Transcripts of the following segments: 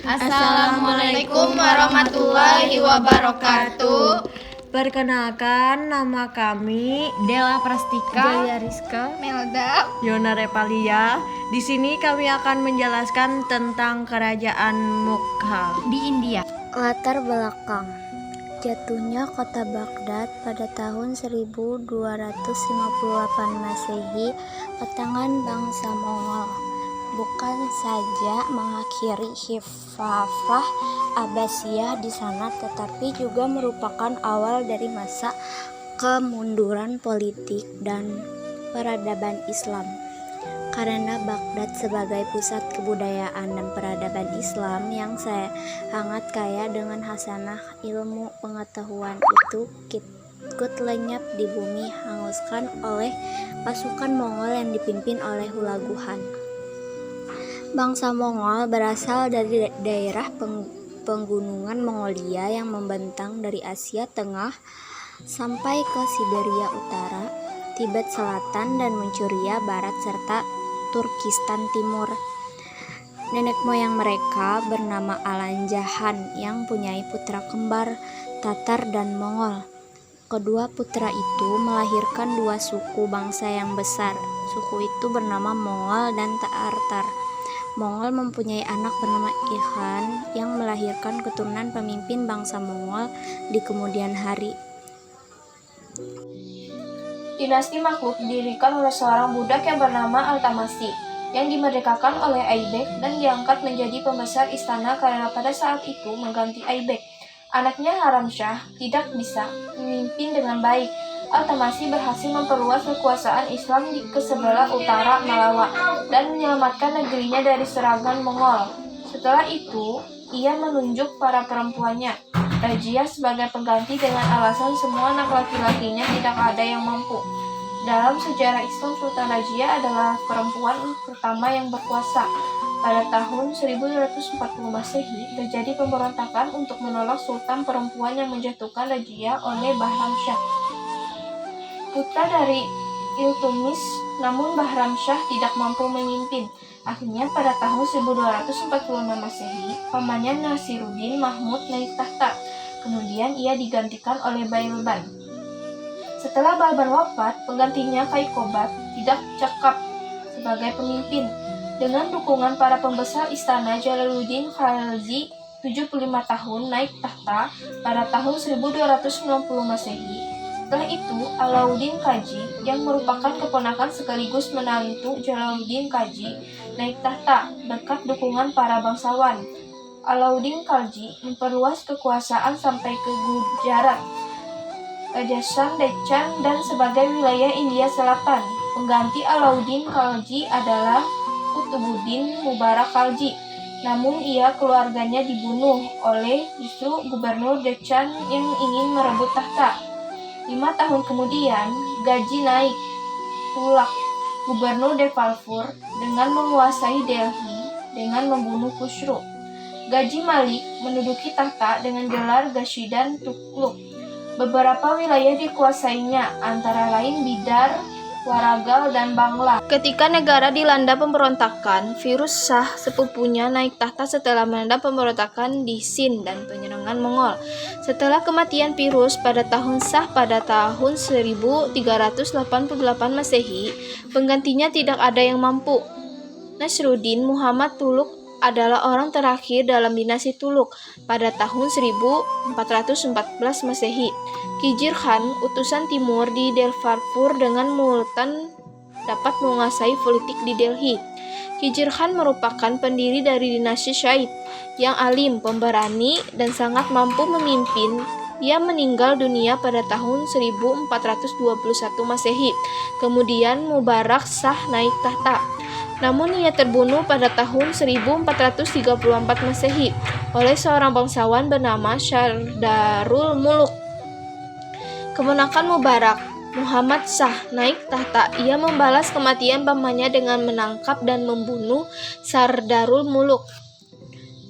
Assalamualaikum warahmatullahi wabarakatuh. Perkenalkan, nama kami Della Prastika, Jaya Rizka, Melda, Yona Repalia. Di sini kami akan menjelaskan tentang kerajaan Mughal di India. latar belakang jatuhnya kota Baghdad pada tahun 1258 Masehi ke tangan bangsa Mongol bukan saja mengakhiri khilafah Abbasiyah di sana, tetapi juga merupakan awal dari masa kemunduran politik dan peradaban Islam. Karena Baghdad sebagai pusat kebudayaan dan peradaban Islam yang sangat kaya dengan hasanah ilmu pengetahuan itu ikut lenyap di bumi hanguskan oleh pasukan Mongol yang dipimpin oleh Hulaguhan. Bangsa Mongol berasal dari daerah penggunungan Mongolia yang membentang dari Asia Tengah sampai ke Siberia Utara, Tibet Selatan, dan Manchuria Barat serta Turkistan Timur. Nenek moyang mereka bernama Alan Jahan yang punya putra kembar Tatar dan Mongol. Kedua putra itu melahirkan dua suku bangsa yang besar. Suku itu bernama Mongol dan Tartar. Mongol mempunyai anak bernama Ilkhan yang melahirkan keturunan pemimpin bangsa Mongol di kemudian hari. Dinasti Makhluk didirikan oleh seorang budak yang bernama Altamasi, yang dimerdekakan oleh Aibek dan diangkat menjadi pembesar istana karena pada saat itu mengganti Aibek. Anaknya Haram Shah tidak bisa memimpin dengan baik. Altamasi berhasil memperluas kekuasaan Islam ke sebelah utara Malawa dan menyelamatkan negerinya dari serangan Mongol. Setelah itu, ia menunjuk para perempuannya, Rajia, sebagai pengganti dengan alasan semua anak laki-lakinya tidak ada yang mampu. Dalam sejarah Islam, Sultan Rajia adalah perempuan pertama yang berkuasa. Pada tahun 1240 Masehi, terjadi pemberontakan untuk menolak sultan perempuan yang menjatuhkan Rajia oleh Bahram Shah, putra dari Iltumis. Namun Bahram Shah tidak mampu memimpin. Akhirnya pada tahun 1246 Masehi, pamannya Nasiruddin Mahmud naik tahta. Kemudian ia digantikan oleh Bailban. Setelah Bailban wafat, penggantinya Kaikobad tidak cakap sebagai pemimpin. Dengan dukungan para pembesar istana, Jalaluddin Khalji 75 tahun naik tahta pada tahun 1290 Masehi. Setelah itu, Alauddin Khaji yang merupakan keponakan sekaligus menantu Jalaluddin Khaji naik tahta berkat dukungan para bangsawan. Alauddin Khalji memperluas kekuasaan sampai ke Gujarat, Rajasthan, Deccan, dan sebagai wilayah India Selatan. Pengganti Alauddin Khalji adalah Kutubuddin Mubarak Khalji. Namun keluarganya dibunuh oleh justru gubernur Deccan yang ingin merebut tahta. 5 tahun kemudian, Gaji naik Tulak, gubernur Devalpur, dengan menguasai Delhi dengan membunuh Khusro. Gaji Malik menduduki tahta dengan gelar Gashidan Tughluq. Beberapa wilayah dikuasainya, antara lain Bidar, Waragal, dan Bangla. Ketika negara dilanda pemberontakan, Firuz Shah sepupunya naik tahta setelah meredam pemberontakan di Sind dan penyerangan Mongol. Setelah kematian Firuz pada tahun 1388 Masehi, penggantinya tidak ada yang mampu. Nasruddin Muhammad Tughluq adalah orang terakhir dalam dinasti Tughluq pada tahun 1414 Masehi. Khizr Khan, utusan timur di Devalpur dengan Multan, dapat menguasai politik di Delhi. Khizr Khan merupakan pendiri dari dinasti Syaib yang alim, pemberani, dan sangat mampu memimpin. Ia meninggal dunia pada tahun 1421 Masehi. Kemudian Mubarak Shah naik tahta. Namun ia terbunuh pada tahun 1434 Masehi oleh seorang bangsawan bernama Shardarul Muluk. Keponakan Mubarak, Muhammad Shah, naik tahta. Ia membalas kematian pamannya dengan menangkap dan membunuh Shardarul Muluk.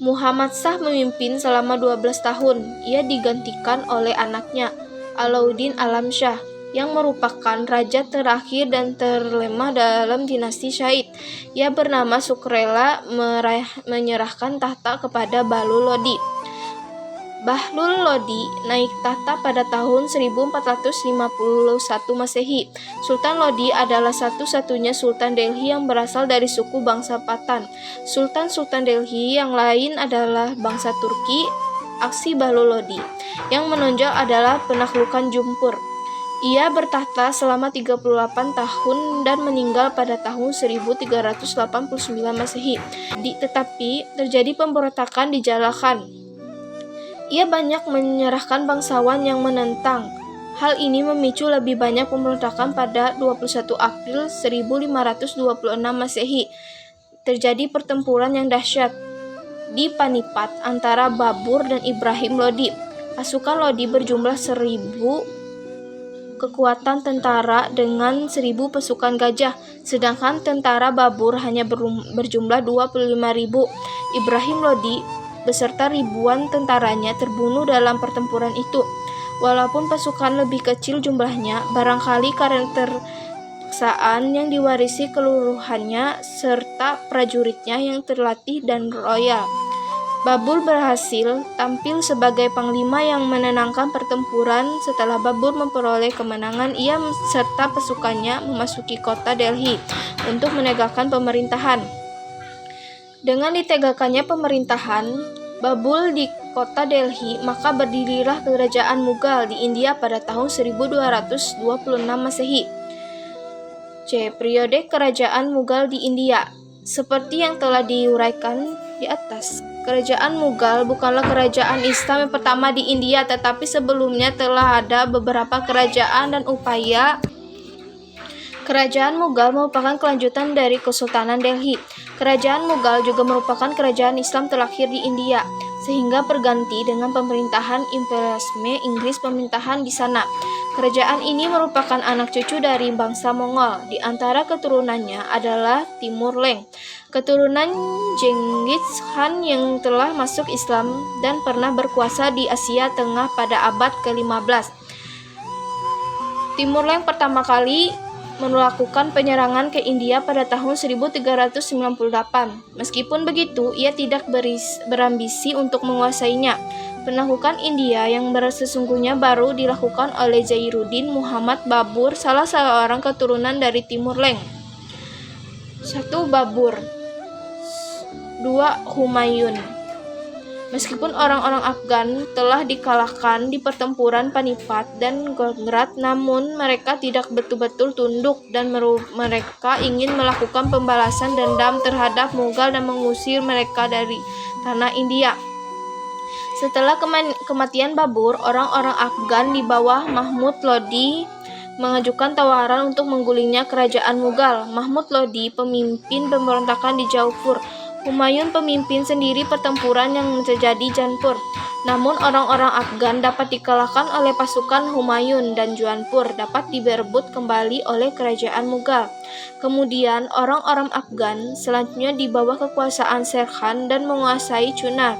Muhammad Shah memimpin selama 12 tahun. Ia digantikan oleh anaknya, Alauddin Alam Shah. yang merupakan raja terakhir dan terlemah dalam dinasti Syed. Ia bernama sukarela menyerahkan tahta kepada Bahlul Lodi. Bahlul Lodi naik tahta pada tahun 1451 Masehi. Sultan Lodi adalah satu-satunya Sultan Delhi yang berasal dari suku bangsa Pathan. Sultan-Sultan Delhi yang lain adalah bangsa Turki. Aksi Bahlul Lodi yang menonjol adalah penaklukan Jumpur. Ia bertahta selama 38 tahun dan meninggal pada tahun 1389 Masehi. Tetapi terjadi pemberontakan di Jalakhan. Ia banyak menyerahkan bangsawan yang menentang. Hal ini memicu lebih banyak pemberontakan pada 21 April 1526 Masehi. Terjadi pertempuran yang dahsyat di Panipat antara Babur dan Ibrahim Lodi. Pasukan Lodi berjumlah 1000 kekuatan tentara dengan 1000 pasukan gajah, sedangkan tentara Babur hanya berjumlah 25.000. Ibrahim Lodi beserta ribuan tentaranya terbunuh dalam pertempuran itu. Walaupun pasukan lebih kecil jumlahnya, barangkali karena ketersaan yang diwarisi keluruhannya serta prajuritnya yang terlatih dan royal. Babur berhasil tampil sebagai panglima yang menenangkan pertempuran. Setelah Babur memperoleh kemenangan, ia serta pasukannya memasuki kota Delhi untuk menegakkan pemerintahan. Dengan ditegakkannya pemerintahan Babur di kota Delhi, maka berdirilah kerajaan Mughal di India pada tahun 1226 Masehi. Periode kerajaan Mughal di India. Seperti yang telah diuraikan di atas, kerajaan Mughal bukanlah kerajaan Islam yang pertama di India, tetapi sebelumnya telah ada beberapa kerajaan dan upaya. Kerajaan Mughal merupakan kelanjutan dari Kesultanan Delhi. Kerajaan Mughal juga merupakan kerajaan Islam terakhir di India, sehingga berganti dengan pemerintahan imperialisme Inggris pemerintahan di sana. Kerajaan ini merupakan anak cucu dari bangsa Mongol. Di antara keturunannya adalah Timur Leng, keturunan Genghis Khan yang telah masuk Islam dan pernah berkuasa di Asia Tengah pada abad ke-15. Timur Leng pertama kali melakukan penyerangan ke India pada tahun 1398. Meskipun begitu, ia tidak berambisi untuk menguasainya. Penaklukan India yang sesungguhnya baru dilakukan oleh Zainuddin Muhammad Babur, salah seorang keturunan dari Timur Leng. 1. Babur. 2. Humayun. Meskipun orang-orang Afgan telah dikalahkan di pertempuran Panipat dan Gangrat, namun mereka tidak betul-betul tunduk dan mereka ingin melakukan pembalasan dendam terhadap Mughal dan mengusir mereka dari tanah India. Setelah kematian Babur, orang-orang Afgan di bawah Mahmud Lodi mengajukan tawaran untuk menggulingnya kerajaan Mughal. Mahmud Lodi pemimpin pemberontakan di Jaipur. Humayun pemimpin sendiri pertempuran yang terjadi Jaipur. Namun orang-orang Afgan dapat dikalahkan oleh pasukan Humayun dan Jaipur dapat direbut kembali oleh kerajaan Mughal. Kemudian orang-orang Afgan selanjutnya di bawah kekuasaan Sher Khan dan menguasai Chunar.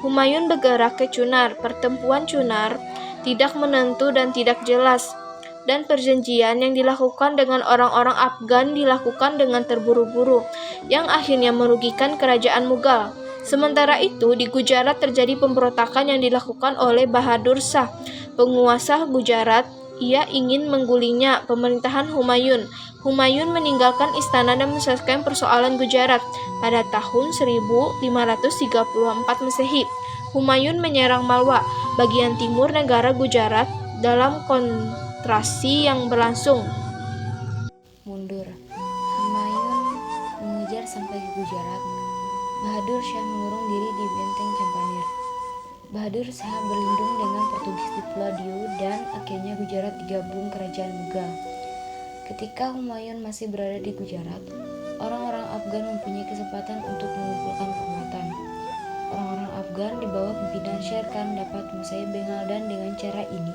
Humayun bergerak ke Chunar. Pertempuran Chunar tidak menentu dan tidak jelas, dan perjanjian yang dilakukan dengan orang-orang Afgan dilakukan dengan terburu-buru, yang akhirnya merugikan kerajaan Mughal. Sementara itu, di Gujarat terjadi pemberontakan yang dilakukan oleh Bahadur Shah, penguasa Gujarat. Ia ingin menggulingnya pemerintahan Humayun. Humayun meninggalkan istana dan menyelesaikan persoalan Gujarat pada tahun 1534 Masehi. Humayun menyerang Malwa, bagian timur negara Gujarat, dalam kontraksi yang berlangsung. Mundur. Humayun mengejar sampai ke Gujarat. Bahadur Shah mengurung diri di benteng Champanir. Bahadur Shah berlindung dengan Portugis di Pulau Diu dan akhirnya Gujarat digabung kerajaan Mughal. Ketika Humayun masih berada di Gujarat, orang-orang Afgan mempunyai kesempatan untuk mengumpulkan kekuatan. Orang-orang Afgan di bawah pimpinan Sher Khan dapat menguasai Bengal dan dengan cara ini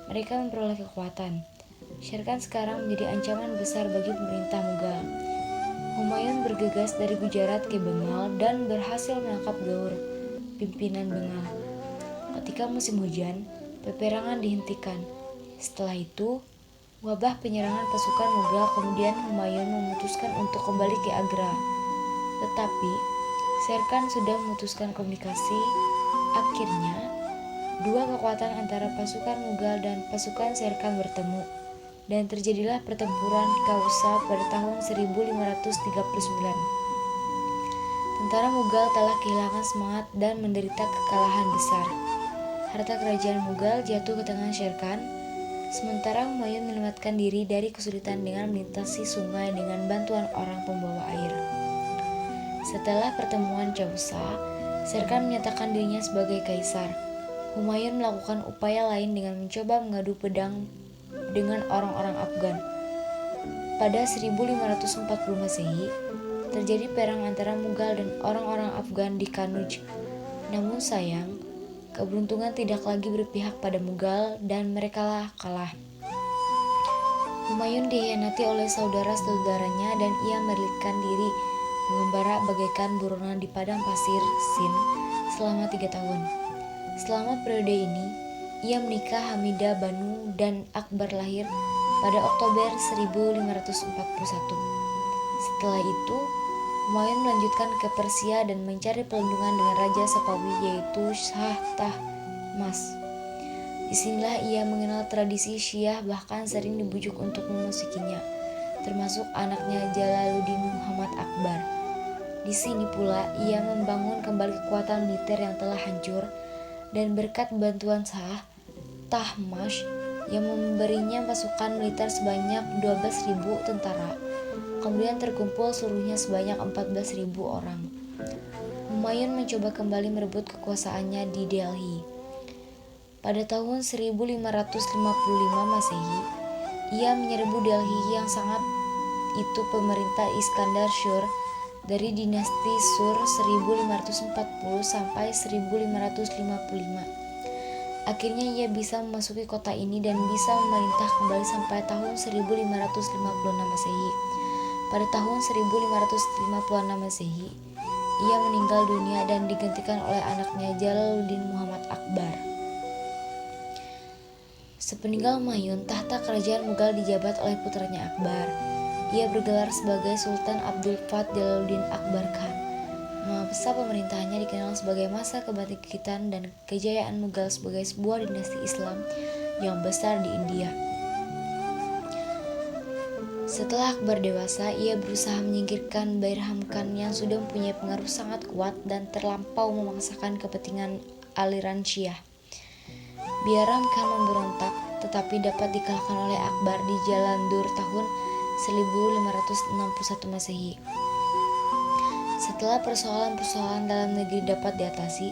mereka memperoleh kekuatan. Sher Khan sekarang menjadi ancaman besar bagi pemerintah Mughal. Humayun bergegas dari Gujarat ke Bengal dan berhasil menangkap Gaur, pimpinan Bengal. Ketika musim hujan, peperangan dihentikan. Setelah itu, wabah penyerangan pasukan Mughal, kemudian Humayun memutuskan untuk kembali ke Agra. Tetapi Sher Khan sudah memutuskan komunikasi. Akhirnya, dua kekuatan antara pasukan Mughal dan pasukan Sher Khan bertemu, dan terjadilah pertempuran Kausa pada tahun 1539. Tentara Mughal telah kehilangan semangat dan menderita kekalahan besar. Harta kerajaan Mughal jatuh ke tangan Sher Khan, sementara Humayun menyelamatkan diri dari kesulitan dengan melintasi sungai dengan bantuan orang pembawa air. Setelah pertemuan Kausa, Sher Khan menyatakan dirinya sebagai kaisar. Humayun melakukan upaya lain dengan mencoba mengadu pedang dengan orang-orang Afgan. Pada 1540 Masehi, terjadi perang antara Mughal dan orang-orang Afgan di Kanuj. Namun sayang, keberuntungan tidak lagi berpihak pada Mughal dan mereka kalah. Humayun dikhianati oleh saudara-saudaranya dan ia melarikan diri mengembara bagaikan buronan di padang pasir Sind selama 3 tahun. Selama periode ini, ia menikah Hamidah Banu dan Akbar lahir pada Oktober 1541. Setelah itu, Humayun melanjutkan ke Persia dan mencari perlindungan dengan Raja Safawi yaitu Shah Tahmasp. Disinilah ia mengenal tradisi Syiah, bahkan sering dibujuk untuk memasukinya, termasuk anaknya Jalaluddin Muhammad Akbar. Di sini pula ia membangun kembali kekuatan militer yang telah hancur, dan berkat bantuan Shah Tahmasp yang memberinya pasukan militer sebanyak 12.000 tentara, kemudian terkumpul seluruhnya sebanyak 14.000 orang. Humayun mencoba kembali merebut kekuasaannya di Delhi. Pada tahun 1555 Masehi, ia menyerbu Delhi yang sangat itu pemerintah Iskandar Shur dari dinasti Sur 1540 sampai 1555. Akhirnya ia bisa memasuki kota ini dan bisa memerintah kembali sampai tahun 1556 Masehi. Pada tahun 1556 Masehi, ia meninggal dunia dan digantikan oleh anaknya Jalaluddin Muhammad Akbar. Sepeninggal Humayun, tahta kerajaan Mughal dijabat oleh putranya Akbar. Ia bergelar sebagai Sultan Abdul Fath Jalaluddin Akbar Khan. Masa pemerintahannya dikenal sebagai masa kebangkitan dan kejayaan Mughal sebagai sebuah dinasti Islam yang besar di India. Setelah Akbar dewasa, ia berusaha menyingkirkan Bairham Khan yang sudah mempunyai pengaruh sangat kuat dan terlampau memaksakan kepentingan aliran Syiah. Bairham Khan memberontak, tetapi dapat dikalahkan oleh Akbar di Jalandhur tahun 1561 Masehi. Setelah persoalan-persoalan dalam negeri dapat diatasi,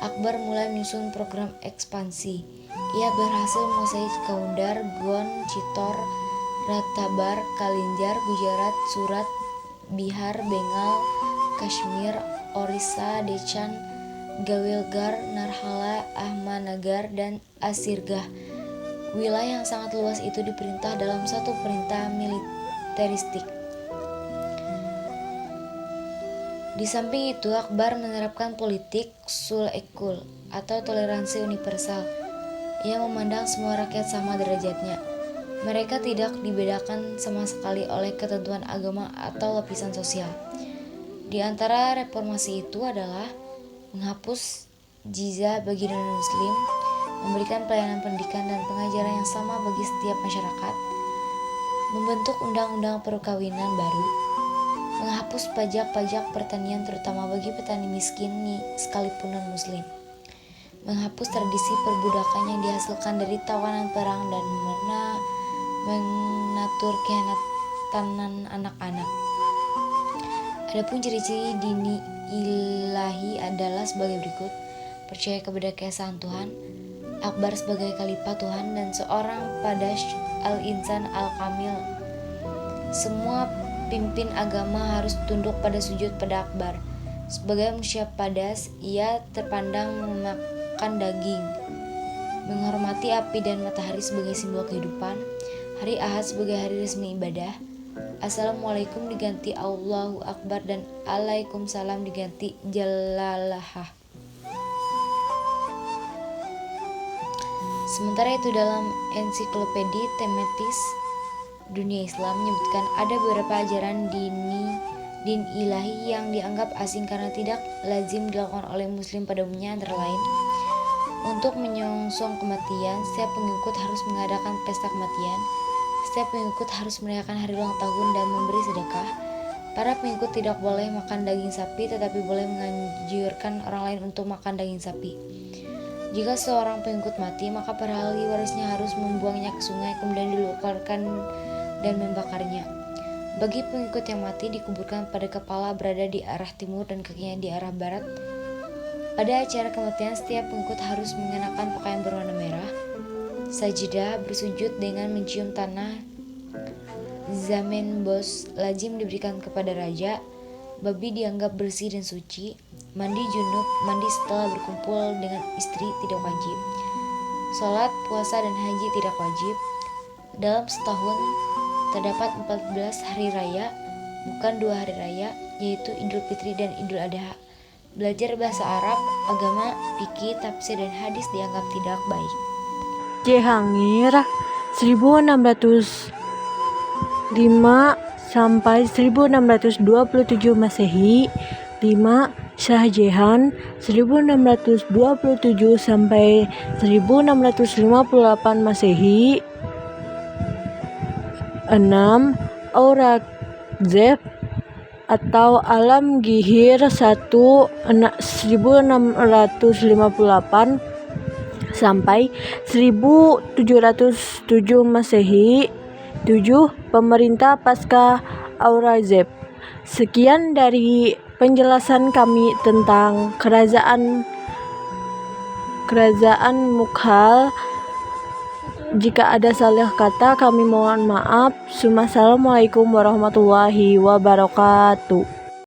Akbar mulai menyusun program ekspansi. Ia berhasil menguasai Kaundar, Gond, Chittor, Ratabar, Kalinjar, Gujarat, Surat, Bihar, Bengal, Kashmir, Orissa, Deccan, Gawilgar, Narhala, Ahmadnagar, dan Asirgah. Wilayah yang sangat luas itu diperintah dalam satu perintah militeristik. Di samping itu, Akbar menerapkan politik sul-ekul atau toleransi universal. Ia memandang semua rakyat sama derajatnya. Mereka tidak dibedakan sama sekali oleh ketentuan agama atau lapisan sosial. Di antara reformasi itu adalah menghapus jizya bagi non-muslim, memberikan pelayanan pendidikan dan pengajaran yang sama bagi setiap masyarakat, membentuk undang-undang perkawinan baru, menghapus pajak-pajak pertanian terutama bagi petani miskin sekalipun non-muslim, menghapus tradisi perbudakan yang dihasilkan dari tawanan perang dan mengatur kehanatan anak-anak. Adapun ciri-ciri dini ilahi adalah sebagai berikut: percaya kepada keesaan Tuhan, Akbar sebagai khalifah Tuhan dan seorang Padash al-Insan al-Kamil. Semua pimpin agama harus tunduk pada sujud pada Akbar. Sebagai manusia padas, ia terpandang memakan daging, menghormati api dan matahari sebagai simbol kehidupan, hari Ahad sebagai hari resmi ibadah, Assalamualaikum diganti Allahu Akbar, dan Waalaikumsalam diganti Jalalahah. Sementara itu dalam ensiklopedi tematis dunia Islam menyebutkan ada beberapa ajaran din ilahi yang dianggap asing karena tidak lazim dilakukan oleh muslim pada umumnya, antara lain untuk menyongsong kematian, setiap pengikut harus mengadakan pesta kematian, setiap pengikut harus merayakan hari ulang tahun dan memberi sedekah. Para pengikut tidak boleh makan daging sapi, tetapi boleh menganjurkan orang lain untuk makan daging sapi. Jika seorang pengikut mati, maka para ahli warisnya harus membuangnya ke sungai, kemudian dilukarkan dan membakarnya. Bagi pengikut yang mati, dikuburkan pada kepala berada di arah timur dan kakinya di arah barat. Pada acara kematian, setiap pengikut harus mengenakan pakaian berwarna merah. Sajidah, bersujud dengan mencium tanah. Zamen bos lazim diberikan kepada raja. Babi dianggap bersih dan suci. Mandi junub, mandi setelah berkumpul dengan istri tidak wajib. Sholat, puasa, dan haji tidak wajib. Dalam setahun terdapat 14 hari raya, bukan 2 hari raya, yaitu Idul Fitri dan Idul Adha. Belajar bahasa Arab, agama, fikih, tafsir, dan hadis dianggap tidak baik. Jehangir 1605 sampai 1627 Masehi. 5. Shah Jahan 1627 sampai 1658 Masehi. 6. Aurangzeb atau Alamgir 1658 sampai 1707 Masehi. 7. Pemerintah pasca Aurangzeb. Sekian dari penjelasan kami tentang kerajaan Mughal. Jika ada salah kata, kami mohon maaf. Assalamualaikum warahmatullahi wabarakatuh.